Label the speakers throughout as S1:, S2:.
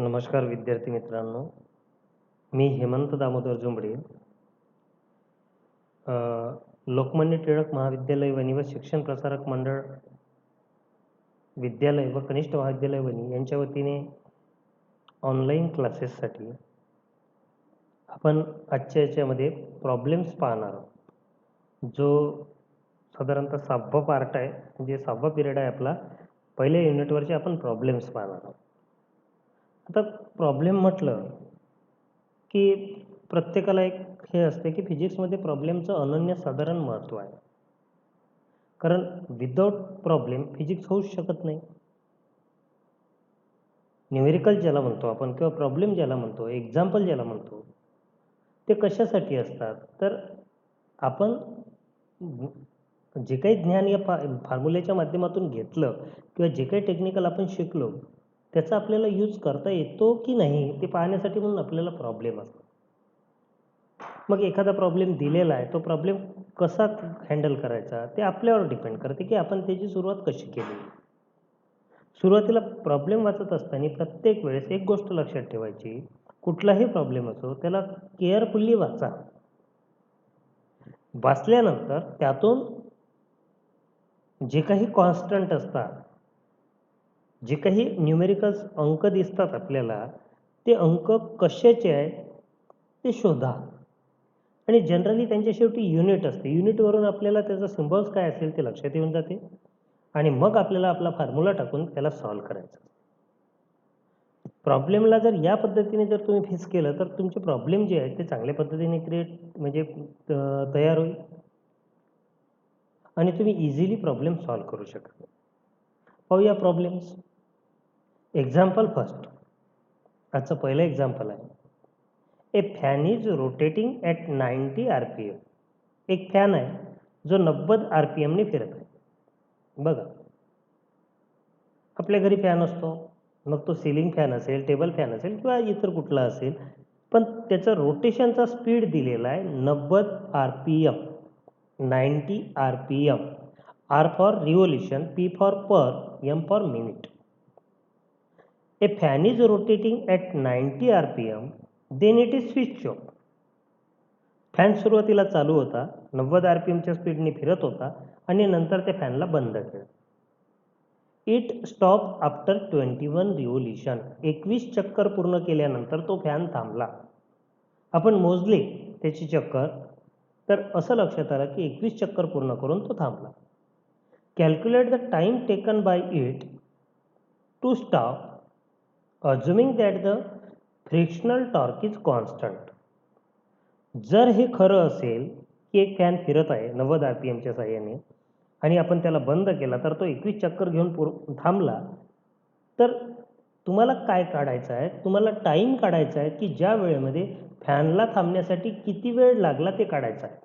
S1: नमस्कार विद्यार्थी मित्रांनो. मी हेमंत दामोदर जुंबडे. अ, लोकमान्य टिळक महाविद्यालय वनी व शिक्षण प्रसारक मंडळ विद्यालय व कनिष्ठ महाविद्यालय वनी यांच्या वतीने ऑनलाईन क्लासेससाठी आपण आजच्या याच्यामध्ये प्रॉब्लेम्स पाहणार आहोत. जो साधारणतः 6वा पार्ट आहे, म्हणजे 6वा पिरियड आहे आपला. पहिल्या युनिटवरचे आपण प्रॉब्लेम्स पाहणार आहोत. आता प्रॉब्लेम म्हटलं की प्रत्येकाला एक हे असते की फिजिक्समध्ये प्रॉब्लेमचं अनन्यसाधारण महत्त्व आहे. कारण विदाऊट प्रॉब्लेम फिजिक्स होऊच शकत नाही. न्यूमेरिकल ज्याला म्हणतो आपण किंवा प्रॉब्लेम ज्याला म्हणतो, एक्झाम्पल ज्याला म्हणतो, ते कशासाठी असतात? तर आपण जे काही ज्ञान या फॉर्म्युल्याच्या माध्यमातून घेतलं किंवा जे काही टेक्निकल आपण शिकलो, त्याचा आपल्याला यूज करता येतो की नाही ते पाहण्यासाठी म्हणून आपल्याला प्रॉब्लेम असतो. मग एखादा प्रॉब्लेम दिलेला आहे, तो प्रॉब्लेम कसा हँडल करायचा ते आपल्यावर डिपेंड करते की आपण त्याची सुरुवात कशी केली. सुरुवातीला प्रॉब्लेम वाचत असताना प्रत्येक वेळेस एक गोष्ट लक्षात ठेवायची, कुठलाही प्रॉब्लेम असो त्याला केअरफुल्ली वाचा. वाचल्यानंतर त्यातून जे काही कॉन्स्टंट असतात, जे काही न्यूमेरिकल्स अंक दिसतात आपल्याला, ते अंक कशाचे आहे ते शोधा. आणि जनरली त्यांच्या शेवटी युनिट असते. युनिटवरून आपल्याला त्याचा सिम्बॉल्स काय असेल ते लक्षात येऊन जाते आणि मग आपल्याला आपला फॉर्म्युला टाकून त्याला सॉल्व्ह करायचं. प्रॉब्लेमला जर या पद्धतीने जर तुम्ही फेस केलं तर तुमचे प्रॉब्लेम जे आहेत ते चांगल्या पद्धतीने तयार होईल आणि तुम्ही इझिली प्रॉब्लेम सॉल्व्ह करू शकाल. पाहूया प्रॉब्लेम्स. Example first. आजचं पहिलं एक्झाम्पल आहे. A fan is rotating at 90 RPM. एक फॅन आहे जो 90 RPMने फिरत आहे. बघा, आपल्या घरी फॅन असतो, मग तो सिलिंग फॅन असेल, टेबल फॅन असेल किंवा इतर कुठला असेल, पण त्याचा रोटेशनचा स्पीड दिलेला आहे 90 RPM. 90 RPM. R for revolution, P for per, M for minute. A fan is rotating at 90 RPM, then it is switch off. Fan सुरुवातीला चालू होता, 90 RPMच्या स्पीडने फिरत होता आणि नंतर त्या फॅनला बंद केलं. It stop after 21 revolution. 21 चक्कर पूर्ण केल्यानंतर तो फॅन थांबला. आपण मोजले त्याची चक्कर, तर असं लक्षात आलं की 21 चक्कर पूर्ण करून तो थांबला. Calculate the time taken by it to stop, assuming that the frictional torque is constant. जर हे खरं असेल की एक फॅन फिरत आहे 90 RPMच्या साहाय्याने आणि आपण त्याला बंद केला तर तो 21 चक्कर घेऊन थांबला, तर तुम्हाला काय काढायचं आहे? तुम्हाला टाईम काढायचा आहे की ज्या वेळेमध्ये फॅनला थांबण्यासाठी किती वेळ लागला ते काढायचं आहे.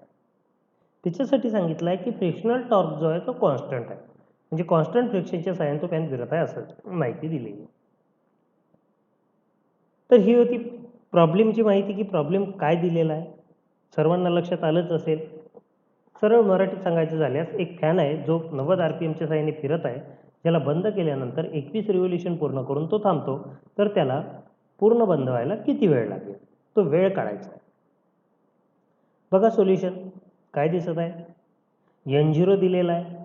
S1: त्याच्यासाठी सांगितलं आहे की फ्रिक्शनल टॉर्क जो आहे तो कॉन्स्टंट आहे. म्हणजे कॉन्स्टंट फ्रिक्शनच्या साहाय्याने तो फॅन फिरत आहे असं माहिती दिलेली. तर ही होती प्रॉब्लेमची माहिती की प्रॉब्लेम काय दिलेला आहे. सर्वांना लक्षात आलंच असेल. सरळ मराठीत सांगायचं झाल्यास एक फॅन आहे जो 90 RPMच्या साहाय्याने फिरत आहे, ज्याला बंद केल्यानंतर 21 रिव्होल्यूशन पूर्ण करून तो थांबतो. तर त्याला पूर्ण बंद व्हायला किती वेळ लागेल तो वेळ काढायचा आहे. बघा सोल्युशन काय दिसत आहे. N0 दिलेला आहे.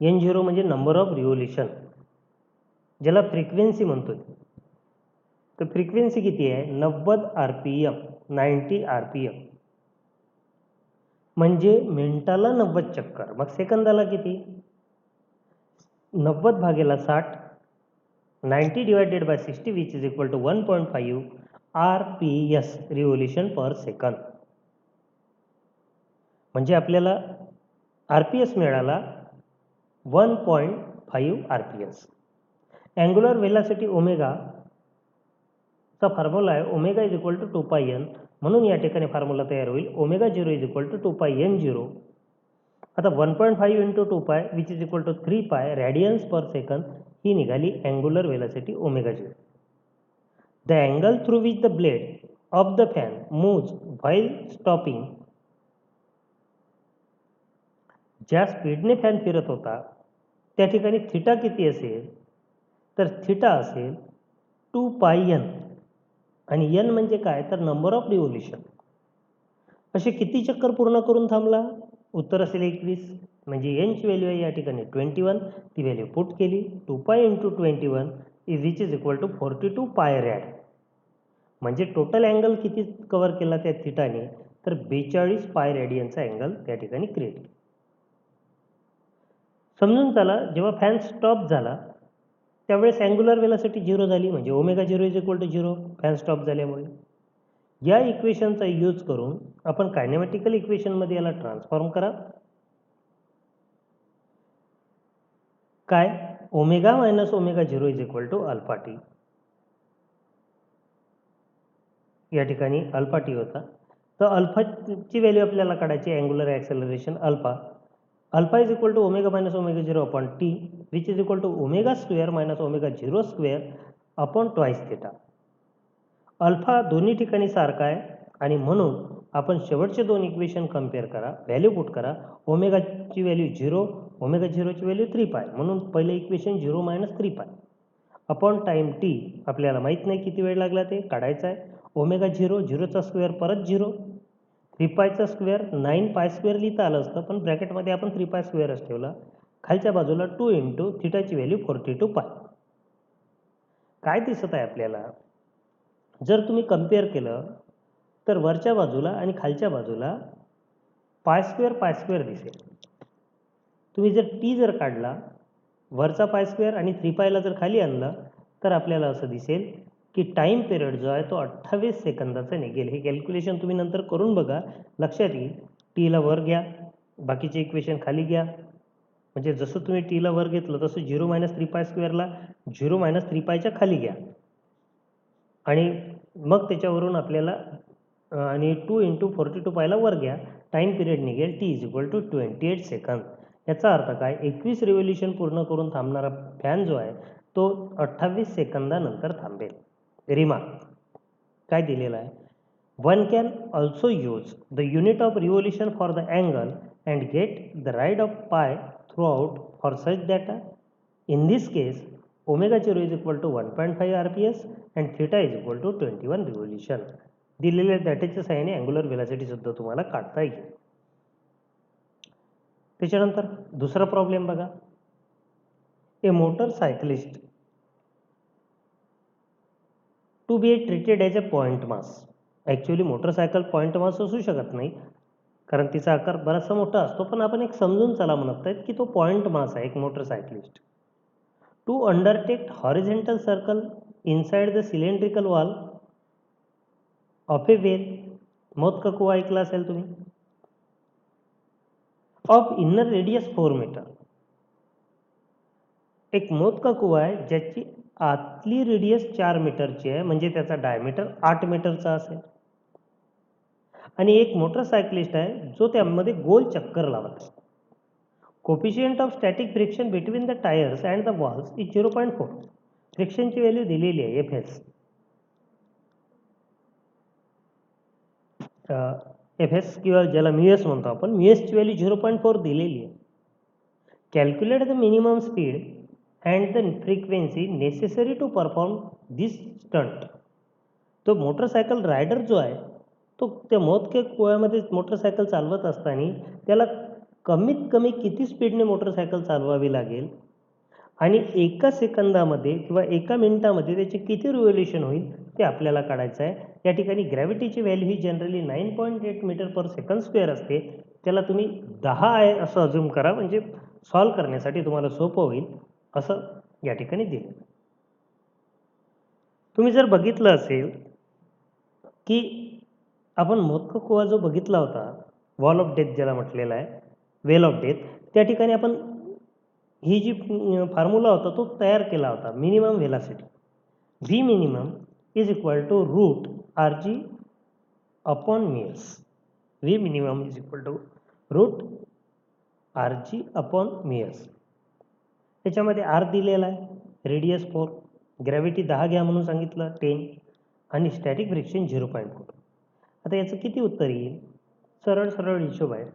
S1: N0 म्हणजे नंबर ऑफ रिव्होल्यूशन, ज्याला फ्रिक्वेन्सी म्हणतोय. तर फ्रिक्वेन्सी किती आहे? 90 RPM. 90 RPM म्हणजे मिनिटाला 90 चक्कर. मग सेकंदाला किती? 90 भागेला 60, 90 divided by 60 which is equal to 1.5 RPS, revolution per second. म्हणजे आपल्याला RPS मिळाला 1.5 RPS. अँग्युलर व्हेलॉसिटी ओमेगा चा फॉर्म्युला आहे omega is equal to 2πn. म्हणून या ठिकाणी फॉर्म्युला तयार होईल omega 0 is equal to 2πn0. आता 1.5 into 2π which is equal to 3π radians per सेकंद ही निघाली angular velocity omega 0. The angle through which the blade of the fan moves while stopping. ज्या स्पीडने फॅन फिरत होता त्या ठिकाणी थिटा किती असेल? तर थिटा असेल टू पाय एन, आणि एन म्हणजे काय तर नंबर ऑफ रिव्होल्युशन. असे किती चक्कर पूर्ण करून थांबला? उत्तर असेल 21. म्हणजे एनची व्हॅल्यू आहे या ठिकाणी 21. ती व्हॅल्यू पुट केली. 2 pi into 21 which is equal to 42 pi RAD. म्हणजे टोटल अँगल किती कव्हर केला त्या थिटाने? तर 42 पाय रेडियनचा अँगल त्या ठिकाणी क्रिएट केला. समजून चला, जेव्हा फॅन स्टॉप झाला त्यावेळेस अँग्युलर वेलोसिटी 0 झाली, म्हणजे omega 0 is equal to 0 fan stop झाल्यामुळे. या इक्वेशनचा यूज करून आपण कायनेमॅटिकल इक्वेशनमध्ये याला ट्रान्सफॉर्म करा. काय? Omega minus omega 0 is equal to alpha T. या ठिकाणी अल्फा टी होता. तर अल्फाची व्हॅल्यू आपल्याला काढायची, angular acceleration alpha. Alpha is equal to omega minus omega 0 upon T which is equal to omega square minus omega 0 square upon twice theta. Alpha दोन्ही ठिकाणी सारखा आहे आणि म्हणून आपण शेवटचे दोन इक्वेशन कम्पेअर करा, व्हॅल्यू पुट करा. ओमेगाची व्हॅल्यू 0, ओमेगा 0ची व्हॅल्यू 3 पाय, म्हणून पहिलं equation 0 minus 3 pi upon time T. आपल्याला माहीत नाही किती वेळ लागला ते काढायचं आहे. ओमेगा 0, 0चा स्क्वेअर परत 0, 3 पायचा स्क्वेअर 9 पाय स्क्वेअर लिहिता आलं असतं, पण ब्रॅकेटमध्ये आपण 3 पाय स्क्वेअरच ठेवला. खालच्या बाजूला 2 इंटू थिटाची व्हॅल्यू 42 पाय. काय दिसत आहे आपल्याला? जर तुम्ही कम्पेअर केलं तर वरच्या बाजूला आणि खालच्या बाजूला पाय स्क्वेअर दिसेल. तुम्ही जर टी जर काढला, वरचा पाय स्क्वेअर आणि 3 पायला जर खाली आणलं तर आपल्याला असं दिसेल की टाईम पिरियड जो आहे तो 28 सेकंदाचा निघेल. हे कॅल्क्युलेशन तुम्ही नंतर करून बघा, लक्षात येईल. टीला वर घ्या, बाकीचे इक्वेशन खाली घ्या. म्हणजे जसं तुम्ही टीला वर घेतलं तसं 0 मायनस 3 पाय स्क्वेअरला 0 मायनस 3 पायच्या खाली घ्या आणि मग त्याच्यावरून आपल्याला आणि 2 इंटू 42 पायला वर घ्या. टाईम पिरियड निघेल T is equal to 28 second. याचा अर्थ काय? 21 रिव्होल्युशन पूर्ण करून थांबणारा फॅन जो आहे तो 28 सेकंदानंतर थांबेल. रिमार्क काय दिलेलं आहे? One can also use the unit of revolution for the angle and get the ride of pi throughout for such data. In this case omega 0 is equal to 1.5 RPS and theta is equal to 21 revolution. दिलेल्या डेटाच्या सहाय्याने angular velocity सुद्धा तुम्हाला काढता येईल. त्याच्यानंतर दुसरा problem बघा. A motorcyclist to be treated as a point mass. Actually motorcycle point mass असू शकत नाही, कारण तिचा आकार बराचसा मोठा असतो, पण आपण एक समजून चला म्हणत आहेत की तो पॉईंट मास आहे एक motorcyclist. To undertake horizontal circle inside the cylindrical wall of a well. मौत का कुआ ऐकला असेल तुम्ही. Of inner radius 4 metre. एक मौत का कुआ आहे ज्याची आतली रेडियस 4 मीटरची आहे, म्हणजे त्याचा डायमीटर 8 मीटरचा असेल. आणि एक मोटरसायकलिस्ट आहे जो त्यामध्ये गोल चक्कर लावत आहे. Coefficient of static friction between the tyres and the walls is 0.4. फ्रिक्शनची व्हॅल्यू दिलेली आहे FS. FS किंवा ज्याला म्यूएस म्हणतो आपण, म्यूएसची व्हॅल्यू 0.4 दिलेली आहे. Calculate the minimum speed and the frequency necessary to perform this stunt. तो मोटरसायकल रायडर जो आहे तो त्या मौत के कुआमध्ये मोटरसायकल चालवत असताना त्याला कमीत कमी किती स्पीडने मोटरसायकल चालवावी लागेल आणि एका सेकंदामध्ये किंवा एका मिनिटामध्ये त्याचे किती रिव्होल्युशन होईल ते आपल्याला काढायचं आहे. या ठिकाणी ग्रॅव्हिटीची व्हॅल्यू ही generally 9.8 metre per second square असते. त्याला तुम्ही 10 आहे असं अज्यूम करा, म्हणजे सॉल्व्ह करण्यासाठी तुम्हाला सोपं होईल असं या ठिकाणी दिलं. तुम्ही जर बघितलं असेल की आपण मौत का कुआ जो बघितला होता, वॉल ऑफ डेथ ज्याला म्हटलेला आहे, वेल ऑफ डेथ, त्या ठिकाणी आपण ही जी फॉर्म्युला होता तो तयार केला होता. Minimum velocity V minimum is equal to root RG upon mu s. V minimum is equal to root RG upon mu s. त्याच्यामध्ये R दिलेला आहे, रेडियस 4, ग्रॅव्हिटी 10 घ्या म्हणून सांगितलं 10 आणि स्टॅटिक फ्रिक्शन 0.4. आता याचं किती उत्तर येईल? सरळ सरळ हिशोब आहे.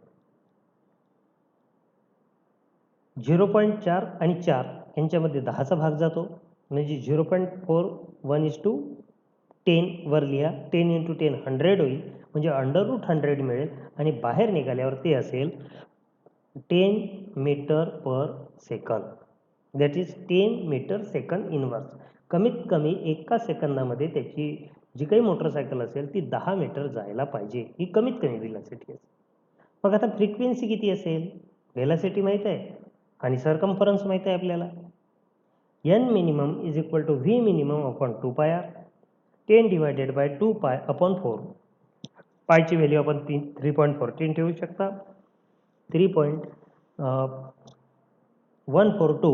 S1: 0.4 आणि 4 यांच्यामध्ये 10चा भाग जातो, म्हणजे 0.41:10 वर लिहा. 10 × 10 100 होईल, म्हणजे √100 मिळेल आणि बाहेर निघाल्यावर ते असेल 10 metre per second. That is 10 metre second inverse. कमीत कमी एका सेकंदामध्ये त्याची जी काही मोटरसायकल असेल ती 10 मीटर जायला पाहिजे. ही कमीत कमी व्हेलॉसिटी असेल. मग आता फ्रिक्वेन्सी किती असेल? व्हेलॉसिटी माहीत आहे आणि सर्कम्फरन्स माहीत आहे आपल्याला. n minimum is equal to v minimum upon 2 pi r. 10 divided by 2 pi upon 4. पायची value आपण 3.14 ठेवू शकता. 3.142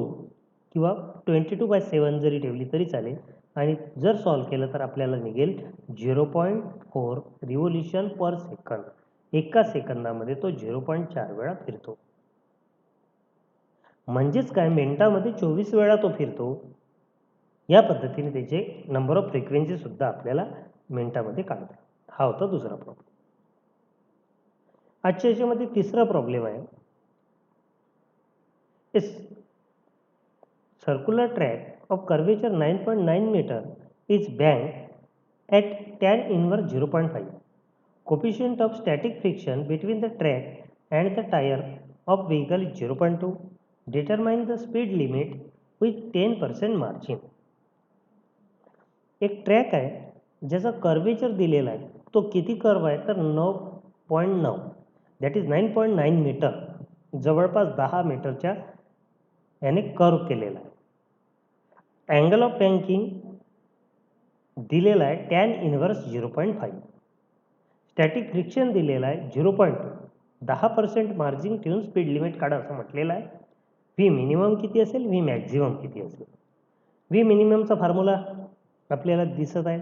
S1: किंवा 22/7 जरी ठेवली तरी चालेल. आणि जर सॉल्व्ह केलं तर आपल्याला निघेल 0.4 रिव्होल्यूशन पर सेकंद. एका सेकंदामध्ये तो 0.4 वेळा फिरतो. म्हणजेच काय, मिनिटामध्ये 24 वेळा तो फिरतो. या पद्धतीने त्याचे नंबर ऑफ फ्रिक्वेन्सी सुद्धा आपल्याला मिनिटामध्ये काढता. हा होता दुसरा प्रॉब्लेम. आजच्या याच्यामध्ये तिसरा प्रॉब्लेम आहे. Circular track of curvature 9.9 metre is bank at tan inverse 0.5. Coefficient of static friction between the track and the tire of vehicle is 0.2. Determine the speed limit with 10% margin. एक track आहे ज्याचा curvature दिलेला आहे. तो किती curve आहे तर 9.9. That is 9.9 metre. जवळपास 10 मीटरच्या याने कर्व केलेला आहे. अँगल ऑफ बँकिंग दिलेला आहे टॅन इनव्हर्स 0.5. स्टॅटिक फ्रिक्शन दिलेला आहे 0.2. 10% मार्जिन ठेवून स्पीड लिमिट काढा असं म्हटलेलं आहे. व्ही मिनिमम किती असेल, व्ही मॅक्झिमम किती असेल. व्ही मिनिममचा फॉर्म्युला आपल्याला दिसत आहे.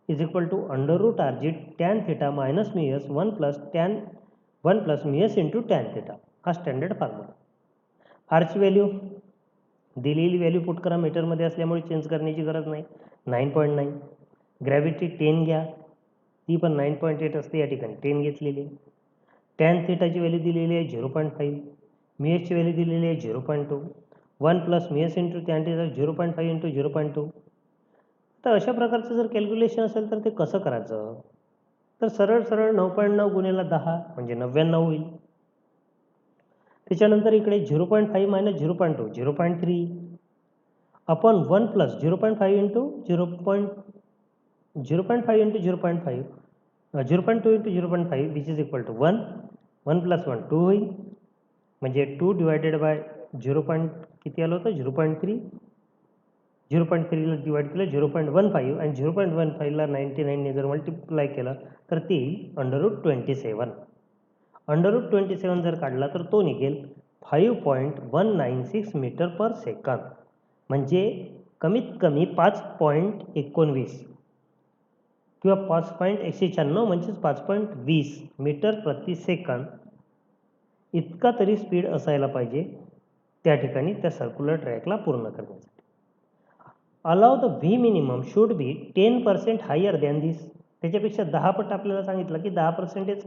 S1: Is equal to √RG tan theta minus mu S 1 plus mu S into tan theta. हा स्टँडर्ड फॉर्म्युला. आरची व्हॅल्यू दिलेली व्हॅल्यू पुट करा. मीटरमध्ये असल्यामुळे चेंज करण्याची गरज नाही. 9.9. ग्रॅव्हिटी 10 घ्या, ती पण 9.8 असते, या ठिकाणी 10 घेतलेली आहे. टॅन थिटाची व्हॅल्यू दिलेली आहे 0.5. म्यू एसची व्हॅल्यू दिलेली आहे 0.2. 1 plus mu S into tan theta 0.5 into 0.2. तर अशा प्रकारचं जर कॅल्क्युलेशन असेल तर ते कसं करायचं, तर सरळ 9.9 गुणिले 10 म्हणजे 99 होईल. त्याच्यानंतर इकडे 0.5 minus 0.2 0.3 upon 1 plus 0.5 into 0.5 into 0.5 0.2 into 0.5 which is equal to 1. 1 plus 1 2 होईल. म्हणजे 2 डिवायडेड बाय 0. किती आलं होतं 0.3. 0.3ला डिवाइड केलं 0.15 आणि 0.15ला 99ने जर मल्टिप्लाय केलं तर ते येईल √27. √27 जर काढला तर तो निघेल 5.196 मीटर पर सेकंद. म्हणजे कमीत कमी 5.19 किंवा 5.196 म्हणजेच 5.20 मीटर प्रति सेकंद इतका तरी स्पीड असायला पाहिजे त्या ठिकाणी त्या सर्क्युलर ट्रॅकला पूर्ण करण्यासाठी. Allow the V minimum should be 10% higher than this. त्याच्यापेक्षा 10 पट आपल्याला सांगितलं की 10%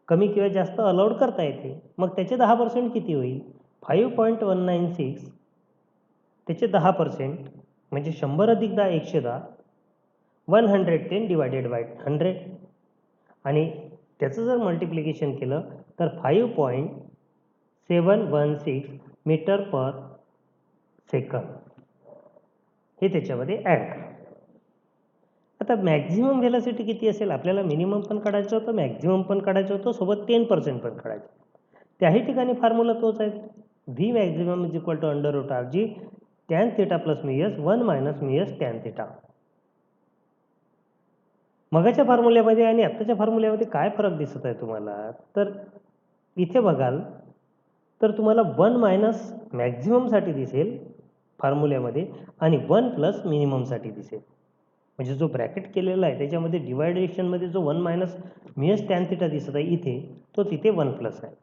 S1: कमी किंवा जास्त अलाउड करता येते. मग त्याचे 10% किती होईल 5.196. त्याचे 10% म्हणजे 100 अधिक 10 110. 110 डिवायडेड बाय 100 आणि त्याचं जर मल्टिप्लिकेशन केलं तर 5.716 मीटर पर सेकंद हे त्याच्यामध्ये ॲड करा. आता मॅक्झिमम व्हेलॉसिटी किती असेल, आपल्याला मिनिमम पण काढायचं होतं, मॅक्झिमम पण काढायचं होतं, सोबत 10% पण काढायचं. त्याही ठिकाणी फॉर्म्युला तोच आहे. V maximum is equal to √RG tan theta plus mu S 1 minus mu S tan theta. मगाच्या फॉर्म्युल्यामध्ये आणि आत्ताच्या फॉर्म्युल्यामध्ये काय फरक दिसत आहे तुम्हाला, तर इथे बघाल तर तुम्हाला 1 मायनस मॅक्झिममसाठी दिसेल फॉर्म्युल्यामध्ये आणि 1 प्लस मिनिममसाठी दिसेल. म्हणजे जो ब्रॅकेट केलेला आहे त्याच्यामध्ये डिवायडेशनमध्ये जो 1 minus mu S tan theta दिसत आहे इथे, तो तिथे 1 प्लस आहे.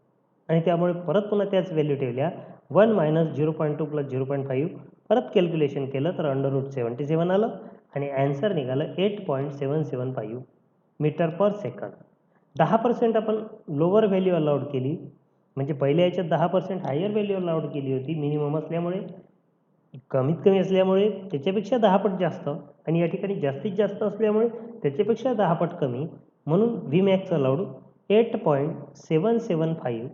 S1: आणि त्यामुळे परत पुन्हा त्याच व्हॅल्यू ठेवल्या. 1 मायनस 0.2 प्लस 0.5 परत कॅल्क्युलेशन केलं तर √77 आलं आणि ॲन्सर निघालं 8.775 मीटर पर सेकंद. 10% आपण लोअर व्हॅल्यू अलाउड केली, म्हणजे पहिल्या याच्यात 10% हायर व्हॅल्यू अलाउड केली होती मिनिमम असल्यामुळे. कमीत कमी असल्यामुळे त्याच्यापेक्षा 10 पट जास्त आणि या ठिकाणी जास्तीत जास्त असल्यामुळे त्याच्यापेक्षा 10 पट कमी. म्हणून V max allowed 8.775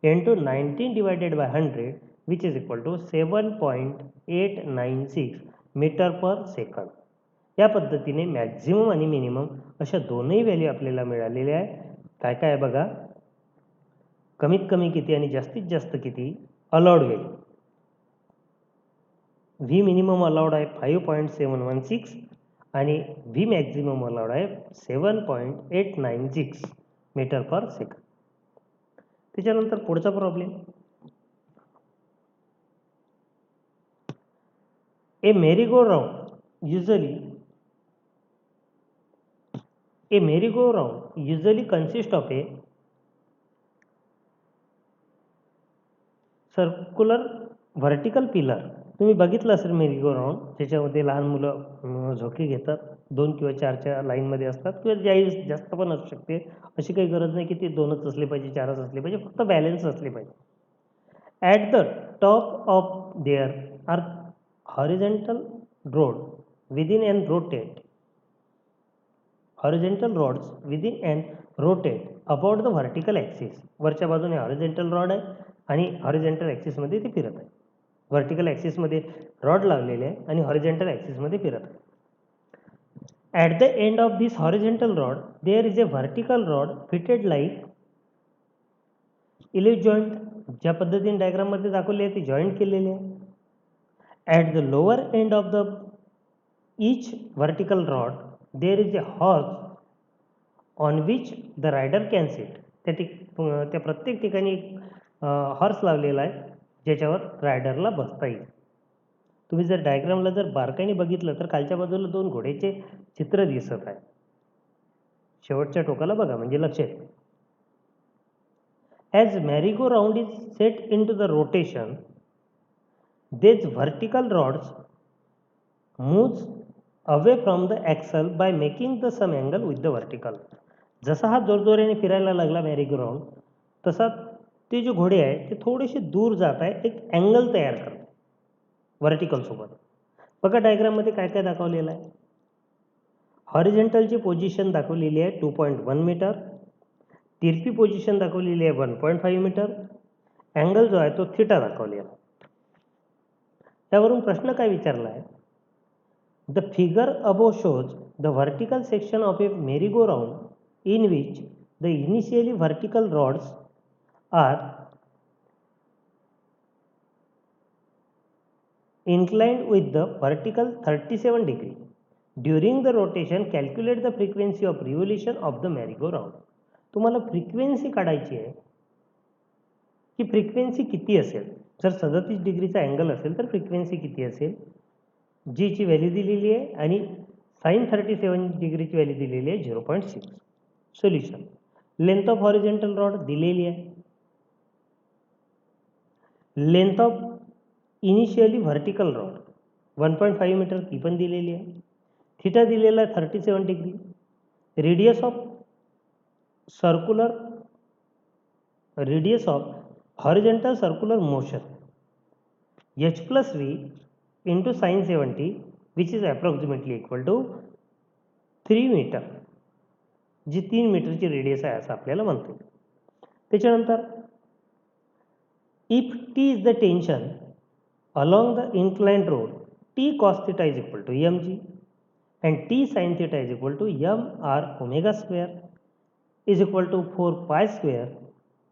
S1: into 19 divided by 100 which is equal to 7.896 metre per second. या पद्धतीने मॅक्झिमम आणि मिनिमम अशा दोनही व्हॅल्यू आपल्याला मिळालेल्या आहे. काय काय आहे बघा, कमीत कमी किती आणि जास्तीत जास्त किती, allowed value. V minimum allowed आहे 5.716 आणि व्ही मॅक्झिमम अलाउड आहे 7.896 मीटर पर सेकंद. त्याच्यानंतर पुढचा problem, a merry go round usually consist of a circular vertical pillar. तुम्ही बघितलं असेल मेरी गो राउंड, त्याच्यामध्ये लहान मुलं झोके घेतात, 2 किंवा 4च्या लाईनमध्ये असतात किंवा जास्त पण असू शकते. अशी काही गरज नाही की ते 2च असले पाहिजे, 4च असले पाहिजे, फक्त बॅलन्स असले पाहिजे. At the top of there are horizontal road within and rotate about the vertical axis. वरच्या बाजूने हॉरिझॉन्टल रॉड आहे आणि हॉरिझॉन्टल ॲक्सिसमध्ये ते फिरत आहे. व्हर्टिकल ॲक्सिसमध्ये रॉड लावलेले आहे आणि हॉरिझॉन्टल ॲक्सिसमध्ये फिरत आहे. At the end of this horizontal rod there is a vertical rod fitted like इलिव्ह जॉईंट. ज्या पद्धतीने डायग्राममध्ये दाखवले आहे ते जॉईंट केलेले आहे. At the lower end of the each vertical rod there is a horse on which the rider can sit. त्या प्रत्येक ठिकाणी हॉर्स लावलेला आहे ज्याच्यावर रायडरला बसता येईल. तुम्ही जर डायग्रामला जर बारकाईने बघितलं तर खालच्या बाजूला 2 घोड्याचे चित्र दिसत आहे. शेवटच्या टोकाला बघा म्हणजे लक्षात येईल. As merry go round is set into the rotation these vertical rods moves away from the axle by making the some angle with the vertical. जसा हा जोरजोराने फिरायला लागला मॅरी गो राऊंड, तसा ते जे घोडे आहे ते थोडेसे दूर जात आहे, एक अँगल तयार करते व्हर्टिकल सोबत. बघा डायग्राममध्ये काय काय दाखवलेलं आहे. हॉरिझॉन्टलची पोझिशन दाखवलेली आहे 2.1 मीटर, तिरपी पोझिशन दाखवलेली आहे 1.5 मीटर, अँगल जो आहे तो थिटा दाखवलेला आहे. त्यावरून प्रश्न काय विचारला आहे, the figure above shows the vertical section of a merry go round in which the initially vertical rods are inclined with the vertical 37 degree. During the rotation, calculate the frequency of revolution of the merry-go-round. तुम्हाला frequency काढायची आहे की frequency किती असेल. जर 37 डिग्रीचा angle असेल तर फ्रिक्वेन्सी किती असेल, जीची व्हॅल्यू दिलेली आहे आणि साइन 37 डिग्रीची व्हॅल्यू दिलेली आहे 0.6. Solution, length of horizontal rod दिलेली आहे, length of initially vertical rod 1.5 metre ती पण दिलेली आहे, थिटा दिलेला आहे 37 degree, radius of horizontal circular motion h+v into sine 70 which is approximately equal to 3 metre, जी 3 मीटरची रेडियस आहे असं आपल्याला म्हणतो. त्याच्यानंतर if T is the tension along the inclined road, t cos theta is equal to mg and t sin theta is equal to mr omega square is equal to 4 pi square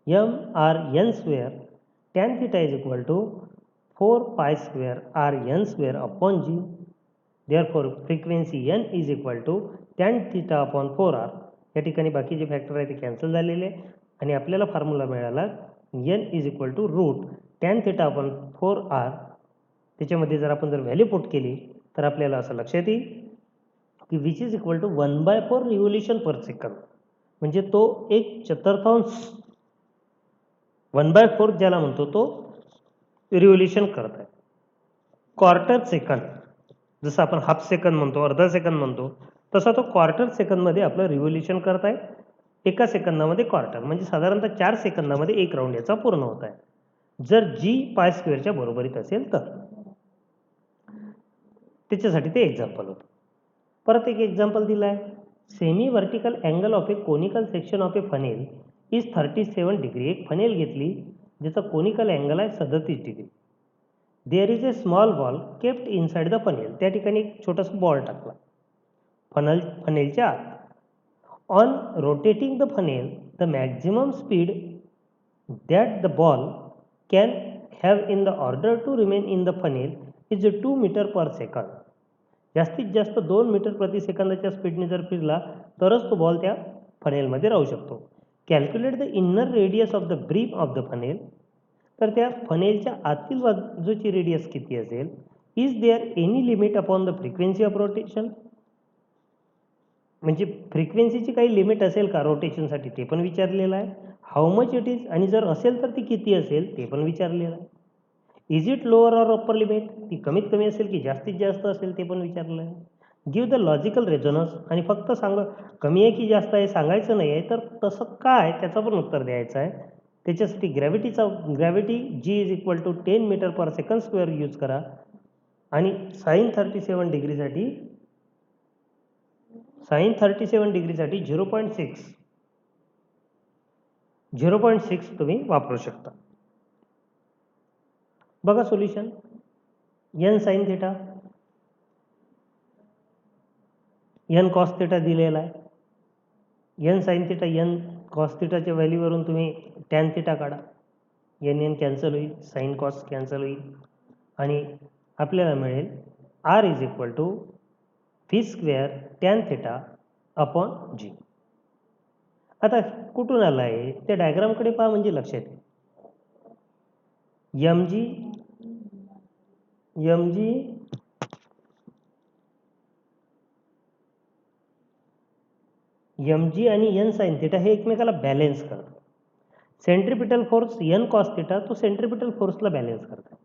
S1: mr n square tan theta is equal to 4 pi square r n square upon g. Therefore frequency n is equal to tan theta upon 4r. या ठिकाणी बाकीचे factor आहे ते cancel झालेले आणि आपल्याला formula मिळाला n is equal to root tan theta upon 4r. त्याच्यामध्ये जर आपण व्हॅल्यू पुट केली तर आपल्याला असं लक्षात येईल की which is equal to 1/4 revolution per second. म्हणजे तो एक चतुर्थांश 1/4 ज्याला म्हणतो तो रिव्होल्यूशन करत आहे. क्वार्टर सेकंद, जसं आपण हाफ सेकंद म्हणतो, अर्धा सेकंद म्हणतो, तसा तो क्वार्टर सेकंदमध्ये आपलं रिव्होल्यूशन करत आहे. एका सेकंदामध्ये क्वार्टर म्हणजे साधारणतः 4 सेकंदामध्ये एक राऊंड याचा पूर्ण होत आहे, जर जी पाय स्क्वेअरच्या बरोबरीत असेल तर. त्याच्यासाठी ते एक्झाम्पल होतं. परत एक एक्झाम्पल दिलं आहे. Semi vertical angle of a conical section of a funnel is 37 degree. एक फनेल घेतली ज्याचा कोनिकल अँगल आहे 37 degree. There is a small ball kept inside the funnel. त्या ठिकाणी एक छोटासा बॉल टाकला फनेलच्या आत. On rotating the funnel the maximum speed that the ball can have in the order to remain in the funnel is 2 meter per second. जास्तीत जास्त 2 metre प्रति सेकंदाच्या स्पीडने जर फिरला तरच तो बॉल त्या फनेलमध्ये राहू शकतो. Calculate the inner radius of the brim of the funnel. तर त्या फनेलच्या आतील बाजूची रेडियस किती असेल. Is there any limit upon the frequency of rotation. म्हणजे फ्रिक्वेन्सीची काही लिमिट असेल का रोटेशनसाठी ते पण विचारलेलं आहे. हाऊ मच इट इज, आणि जर असेल तर ती किती असेल ते पण विचारलेलं आहे. Is it lower or upper limit, ती कमीत कमी असेल की जास्तीत जास्त असेल ते पण विचारलं आहे. गिव्ह द लॉजिकल रेझोनन्स, आणि फक्त कमी आहे की जास्त आहे सांगायचं नाही आहे, तर तसं काय त्याचं पण उत्तर द्यायचं आहे. त्याच्यासाठी gravity G is equal to 10 metre per second square use करा. आणि साईन 37 डिग्रीसाठी 0.6 तुम्ही वापरू शकता. बघा solution. N sine theta, N cos theta दिलेला आहे. N sine theta N cos थिटाच्या व्हॅल्यूवरून तुम्ही टॅन थिटा काढा. एन कॅन्सल होईल, साइन कॉस कॅन्सल होईल, आणि आपल्याला मिळेल R is equal to V square tan theta upon G. आता कुठून आला आहे त्या डायग्रामकडे पहा, म्हणजे लक्षात येईल. एम जी आणि एन साइन थिटा हे एकमेकाला बॅलेन्स करतात. Centripetal force N cos theta तो सेंट्रिपिटल फोर्सला बॅलेन्स करतात,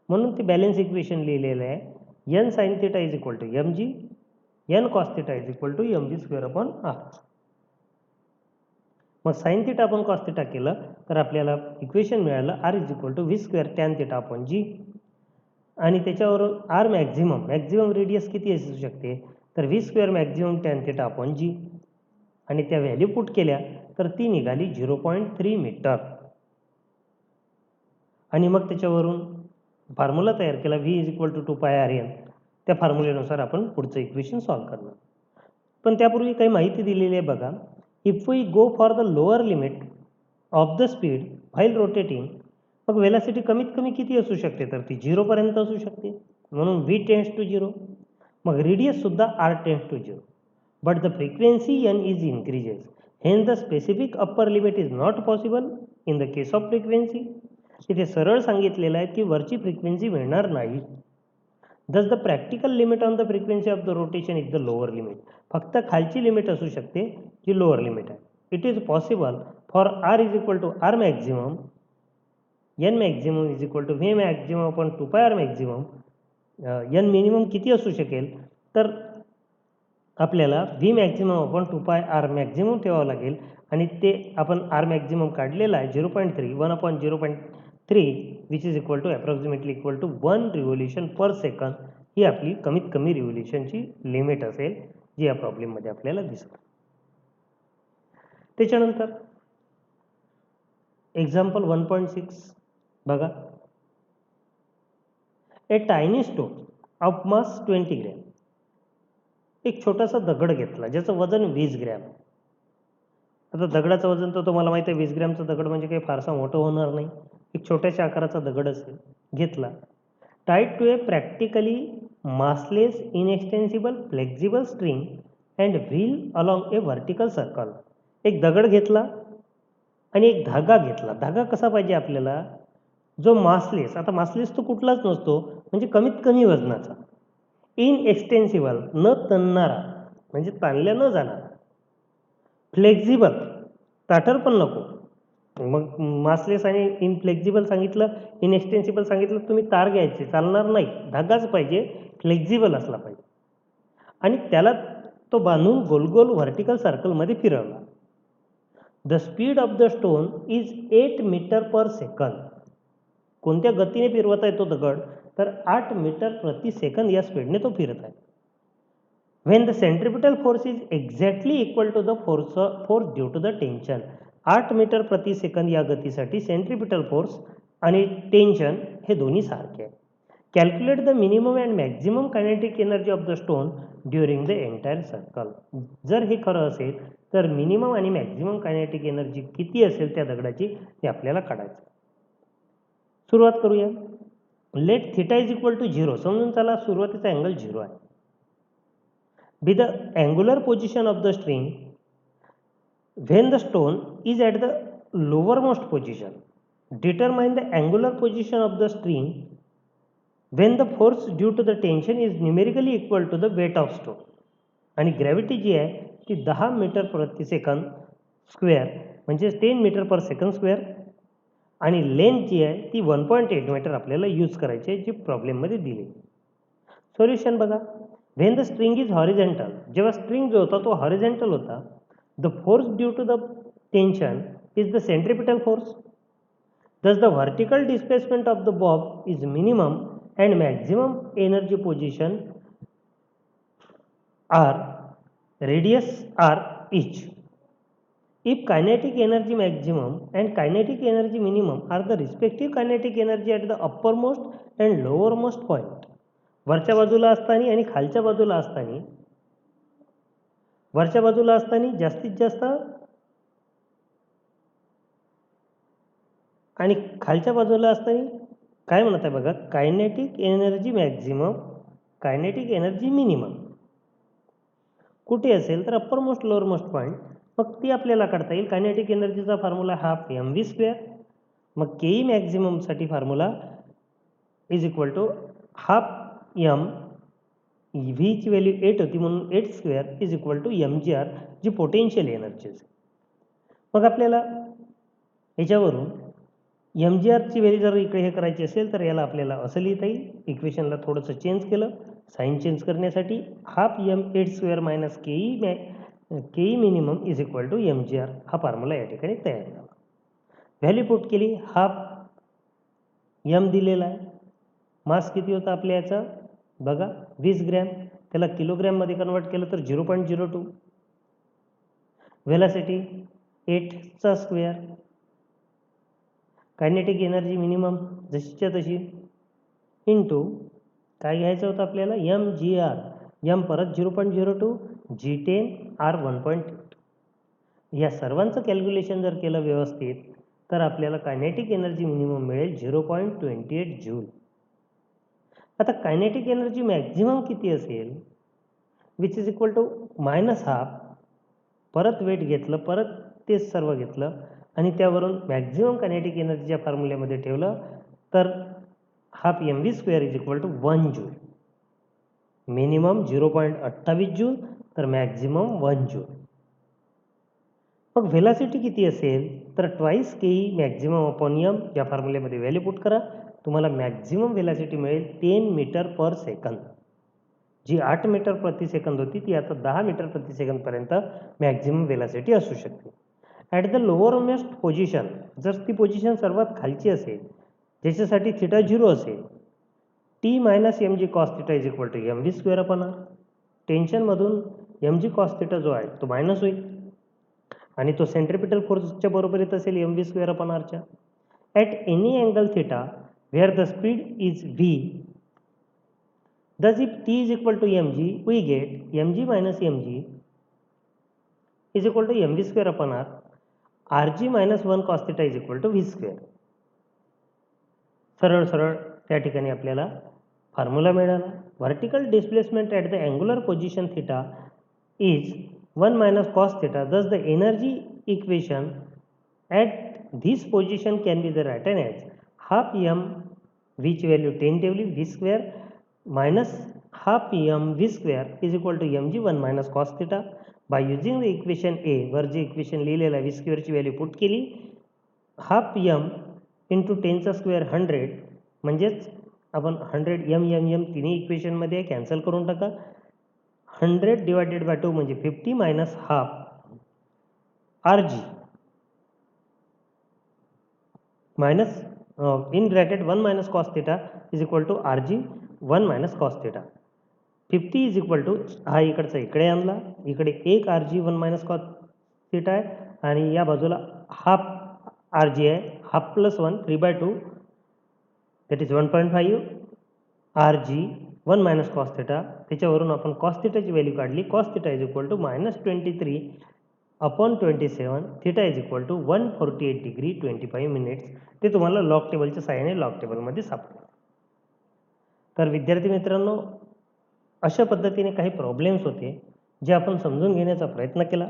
S1: म्हणून ते बॅलेन्स इक्वेशन लिहिलेलं आहे. N sine theta is equal to M G, N cos theta is equal to M G square upon R. मग sine theta upon cos theta केलं तर आपल्याला इक्वेशन मिळालं R is equal to V square tan theta upon G. आणि त्याच्यावरून R maximum radius किती असू शकते, तर V square maximum tan theta upon G. आणि त्या व्हॅल्यू पुट केल्या तर ती निघाली 0.3 मीटर. आणि मग त्याच्यावरून फॉर्म्युला तयार केला, V is equal to 2πrn. त्या फॉर्म्युलेनुसार आपण पुढचं इक्वेशन सॉल्व्ह करणार. पण त्यापूर्वी काही माहिती दिलेली आहे बघा. If we go for the lower limit of the speed while rotating, मग वेलॉसिटी कमीत कमी किती असू शकते, तर ती 0 पर्यंत असू शकते, म्हणून v टेंड्स टू 0. मग रेडियस सुद्धा r tends to 0. But the frequency n is increases, hence the specific upper limit is not possible in the case of frequency. इथे सरळ सांगितलेलं आहे की वरची फ्रिक्वेन्सी मिळणार नाही. Thus the practical limit on the frequency of the rotation is the lower limit. फक्त खालची लिमिट असू शकते जी लोअर लिमिट आहे. It is possible for R is equal to R maximum, N maximum is equal to V maximum upon 2πr maximum. N minimum किती असू शकेल, तर आपल्याला V maximum upon 2πr maximum ठेवावं लागेल. आणि ते आपण आर मॅक्झिमम काढलेला आहे 0.3, 1 upon 0.3 which is equal to approximately equal to 1 revolution per सेकंद. ही आपली कमीत कमी रिव्होल्युशनची लिमिट असेल, जी या प्रॉब्लेममध्ये आपल्याला दिसत. त्याच्यानंतर एक्झाम्पल 1.6 बघा. A tiny stone of mass 20 gram. एक छोटासा दगड घेतला ज्याचं वजन 20 ग्रॅम. आता दगडाचं वजन तर तुम्हाला माहिती आहे, 20 ग्रॅमचा दगड म्हणजे काही फारसा मोठं होणार नाही, एक छोट्याशा आकाराचा दगड असेल. घेतला, tied to a practically massless inextensible flexible string and wheel along a vertical circle. एक दगड घेतला आणि एक धागा घेतला. धागा कसा पाहिजे आपल्याला, जो मासलेस, आता मासलेस तो कुठलाच नसतो, म्हणजे कमीत कमी वजनाचा. इनएक्सटेन्सिबल, न तणणारा, म्हणजे ताणल्या न जाणार. फ्लेक्झिबल, ताठर पण नको. मग मासलेस आणि इनफ्लेक्झिबल सांगितलं, इनएक्सटेन्सिबल सांगितलं, तुम्ही तार घ्यायचे चालणार नाही, धागाच पाहिजे, फ्लेक्झिबल असला पाहिजे. आणि त्याला तो बांधून गोल गोल व्हर्टिकल सर्कलमध्ये फिरवला. The speed of the stone is 8 metre per second. कोणत्या गतीने फिरवत आहे तो दगड, तर 8 मीटर प्रति सेकंद या स्पीडने तो फिरत आहे. When the centripetal force is exactly equal to the force due to the tension. 8 metre प्रति सेकंद या गतीसाठी सेंट्रिपिटल फोर्स आणि टेन्शन हे दोन्ही सारखे आहे. Calculate the minimum and maximum kinetic energy of the stone during the entire circle. जर हे खरं असेल तर मिनिमम आणि मॅक्झिमम कायनेटिक एनर्जी किती असेल त्या दगडाची ते आपल्याला काढायचं. सुरुवात करूया. Let theta is equal to 0. समजून चला सुरुवातीचा अँगल 0 आहे. Be the angular position of the string when the stone is at the lowermost position. Determine the angular position of the string when the force due to the tension is numerically equal to the weight of stone. आणि gravity जी आहे ती 10 metre प्रति second square म्हणजे 10 metre per second square आणि length जी आहे ती 1.8 metre आपल्याला use करायची आहे जी प्रॉब्लेममध्ये दिली. सोल्युशन बघा. When the string is horizontal, जेव्हा स्ट्रिंग जो होता तो हॉरिझॉन्टल होता, the force due to the tension is the centripetal force. Thus the vertical displacement of the bob is minimum and maximum energy position are radius r each. If kinetic energy maximum and kinetic energy minimum are the respective kinetic energy at the uppermost and lowermost point. वरच्या बाजूला असताना आणि खालच्या बाजूला असताना वरच्या बाजूला असताना जास्तीत जास्त आणि खालच्या बाजूला असताना काय म्हणत आहे बघा. Kinetic energy maximum kinetic energy minimum कुठे असेल तर upper most lower most point. मग ती आपल्याला काढता येईल. कायनेटिक एनर्जीचा formula half M V square. मग केई मॅक्झिममसाठी formula is equal to half M व्हीची व्हॅल्यू 8 होती म्हणून 8 square is equal to M G R G potential energy असेल. मग आपल्याला याच्यावरून एम जी आरची व्हॅल्यू जर इकडे हे करायची असेल तर याला आपल्याला असं लिहिता येईल. इक्वेशनला थोडंसं चेंज केलं साईन चेंज करण्यासाठी. Half M 8 square minus KE minimum is equal to M G R हा फॉर्म्युला या ठिकाणी तयार झाला. व्हॅल्यू पुट केली. हाफ एम दिलेला आहे. मास किती होता आपल्या याचा बघा 20 ग्रॅम. त्याला किलोग्रॅममध्ये कन्वर्ट केलं तर 0.02. व्हेलॉसिटी 8चा स्क्वेअर. कायनेटिक एनर्जी मिनिमम जशीच्या तशी इंटू काय घ्यायचं होतं आपल्याला एम जी आर. एम परत 0.02 G10 R 1.8. या सर्वांचं कॅल्क्युलेशन जर केलं व्यवस्थित तर आपल्याला कायनेटिक एनर्जी मिनिमम मिळेल 0.28 जूल. आता कायनेटिक एनर्जी मॅक्झिमम किती असेल which is equal to minus half. परत वेट घेतलं परत तेच सर्व घेतलं आणि त्यावरून मॅक्झिमम कायनेटिक एनर्जीच्या फॉर्म्युल्यामध्ये ठेवलं तर half M V square is equal to 1 joule. Minimum 0.28 joule तर मॅक्झिमम 1 जूल. मग व्हेलॉसिटी किती असेल तर ट्वाईस केई मॅक्झिमम अपॉन एम या फॉर्म्युल्यामध्ये व्हॅल्यू पुट करा. तुम्हाला मॅक्झिमम व्हेलॉसिटी मिळेल 10 मीटर पर सेकंद. जी 8 मीटर प्रति सेकंद होती ती आता 10 मीटर प्रति सेकंदपर्यंत मॅक्झिमम व्हेलॉसिटी असू शकते. At the lower most position जर ती पोझिशन सर्वात खालची असेल ज्याच्यासाठी थिटा 0 असेल T minus M G cos theta is equal to M V square upon R. टेन्शनमधून एम जी कॉस थिटा जो आहे तो मायनस होईल आणि तो सेंट्रिपिटल फोर्सच्या बरोबरीत असेल एम व्ही स्क्वेअर अपॉन आरच्या. At any angle theta where the speed is v. Thus if t is equal to mg we get mg minus mg is equal to mv square upon r. rg minus 1 cos theta is equal to v square. सरळ सरळ त्या ठिकाणी आपल्याला formula मिळाला. Vertical displacement at the angular position theta is 1 minus cos theta. Thus the energy equation at this position can be written as half M व्हीची value 10 ठेवली V square minus half M V square is equal to M G 1 minus cos theta. By using the equation A वर जे equation लिहिलेलं आहे V स्क्वेअरची value put केली. Half M into 10चा square 100 म्हणजेच आपण 100 एम एम एम तिन्ही इक्वेशनमध्ये कॅन्सल करून टाका. 100 डिवायडेड बाय 2 म्हणजे 50 minus half R G minus in bracket 1 minus cos theta is equal to R G 1 minus cos theta. 50 is equal to हा इकडचा इकडे आणला, इकडे एक R G 1 minus cos theta आहे आणि या बाजूला हाफ आर जी आहे, half plus 1 3/2 that is 1.5 R G 1 minus cos theta. त्याच्यावरून आपण कॉस थिटाची व्हॅल्यू काढली. Cos theta is equal to -23 upon 27 theta is equal to 148 degree 25 minutes. ते तुम्हाला लॉग टेबलच्या साहाय्याने लॉग टेबलमध्ये सापडेल. तर विद्यार्थी मित्रांनो, अशा पद्धतीने काही प्रॉब्लेम्स होते जे आपण समजून घेण्याचा प्रयत्न केला.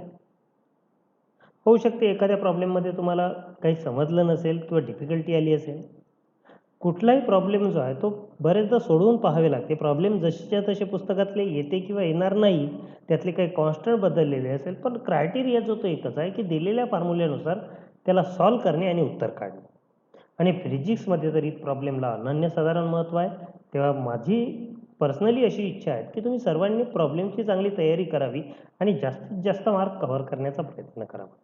S1: होऊ शकते एखाद्या प्रॉब्लेममध्ये तुम्हाला काही समजलं नसेल किंवा डिफिकल्टी आली असेल. कुठलाही प्रॉब्लेम जो आहे तो बरेचदा सोडवून पाहावे लागते. प्रॉब्लेम जसेच्या तसे पुस्तकातले येते किंवा येणार नाही. त्यातले काही कॉन्स्टंट बदललेले असेल, पण क्रायटेरिया जो तो एकच आहे की दिलेल्या फॉर्म्युल्यानुसार त्याला सॉल्व्ह करणे आणि उत्तर काढणे. आणि फिजिक्समध्ये जरी प्रॉब्लेमला अनन्यसाधारण महत्त्व आहे, तेव्हा माझी पर्सनली अशी इच्छा आहे की तुम्ही सर्वांनी प्रॉब्लेमची चांगली तयारी करावी आणि जास्तीत जास्त मार्क कव्हर करण्याचा प्रयत्न करावा.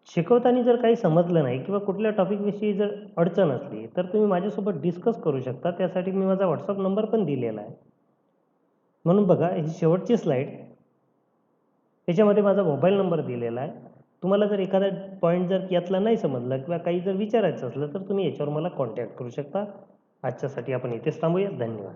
S1: शिकवताना जर काही समजलं नाही किंवा कुठल्या टॉपिकविषयी जर अडचण असली, तर तुम्ही माझ्यासोबत डिस्कस करू शकता. त्यासाठी मी माझा WhatsApp नंबर पण दिलेला आहे. म्हणून बघा, ही शेवटची स्लाईड, त्याच्यामध्ये माझा मोबाईल नंबर दिलेला आहे. तुम्हाला जर एखादा पॉईंट जर यातला नाही समजला किंवा काही जर विचारायचं असलं, तर तुम्ही याच्यावर मला कॉन्टॅक्ट करू शकता. आजच्यासाठी आपण इथेच थांबूया. धन्यवाद.